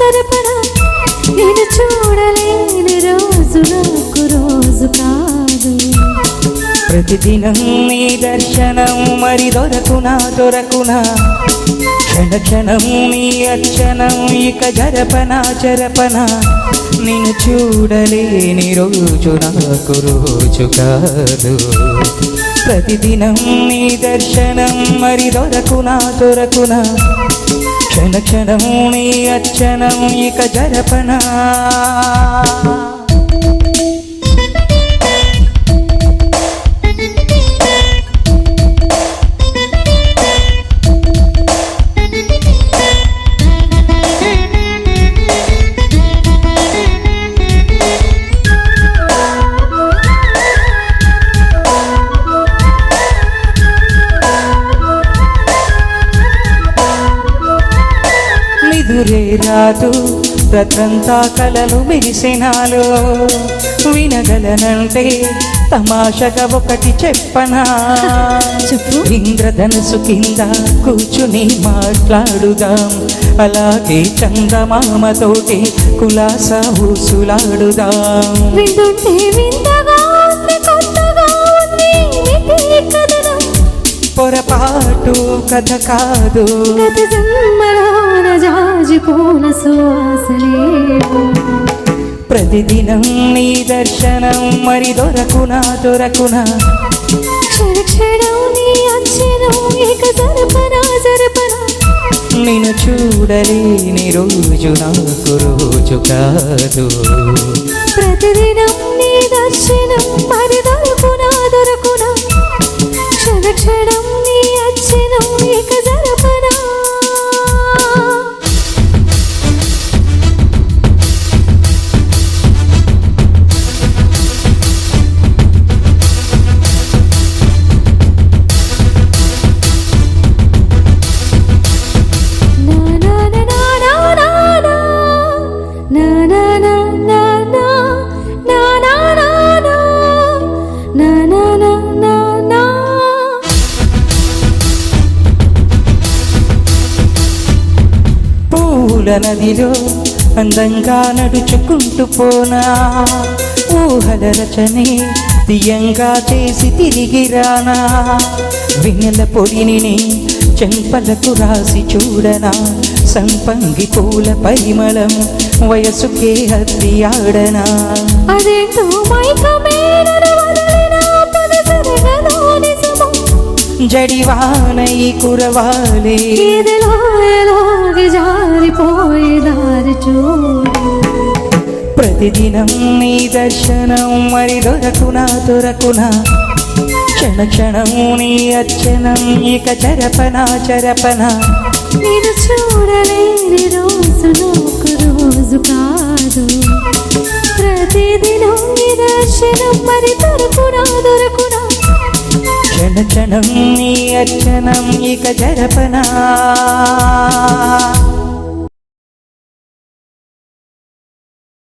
జరపనా నేను చూడలేని రోజు నాకు రోజు కాదు. ప్రతిదినం నీ దర్శనం మరి దొరకునా దొరకునా క్షణ క్షణం నీ అర్చనం ఇక జరపనా జరపనా నిన్ను చూడలేని రోజు నాకు రోజు కాదు. ప్రతిదినం నీ దర్శనం మరి దొరకునా దొరకునా క్షణ క్షణం నీ అర్చనం ఇక జరపనా. ఎదురే రాదు రత్నంతా కలలు మెరిసినాలో వినగలనంటే తమాషగా ఒకటి చెప్పనా చెప్పు. ఇంద్రధనుసు కింద కూర్చుని మాట్లాడుదాం అలాగే చందమామతోటి కులాస ఊసులాడుదాం. వింటుంటే వింతగా ఉంది కొత్తగా ఉంది ఇది కథనం పొరపాటు కథ కాదు గత జన్మలోన జాజిపోన సువాసలేవు. ప్రతిదినం నీ దర్శనం మరి దొరకునా దొరకునా క్షణ క్షణం నీ అర్చనం ఇక జరపనా జరపనా నిన్ను చూడలేని రోజు నాకు రోజు కాదు. ప్రతిదినం నీ దర్శనం మరి దొరకునా దొరకునా క్షణ క్షణం నీ అర్చనం ఇక జరపనా. పూల నదిలో అందంగా నడుచుకుంటూ పోనా ఊహల రచనే తీయంగా చేసి తిరిగి రానా వెన్నెల పొడిని చెంపలకు రాసి చూడనా సంపంగి పూల పరిమళం వయసుకే హత్తి ఆడనా. అదేంటో జడివానై కురవాలి జారిపోయేదారి చూడు. ప్రతిదినం నీ దర్శనం మరి దొరకునా దొరకునా క్షణ క్షణం నీ అర్చనం ఇక జరపనా జరపనా నేను చూడలేని రోజు నాకు రోజు కాదు. ప్రతిదినం నీ దర్శనం మరి దొరకునా దొరకునా క్షణ క్షణం నీ అర్చనం ఇక జరపనా.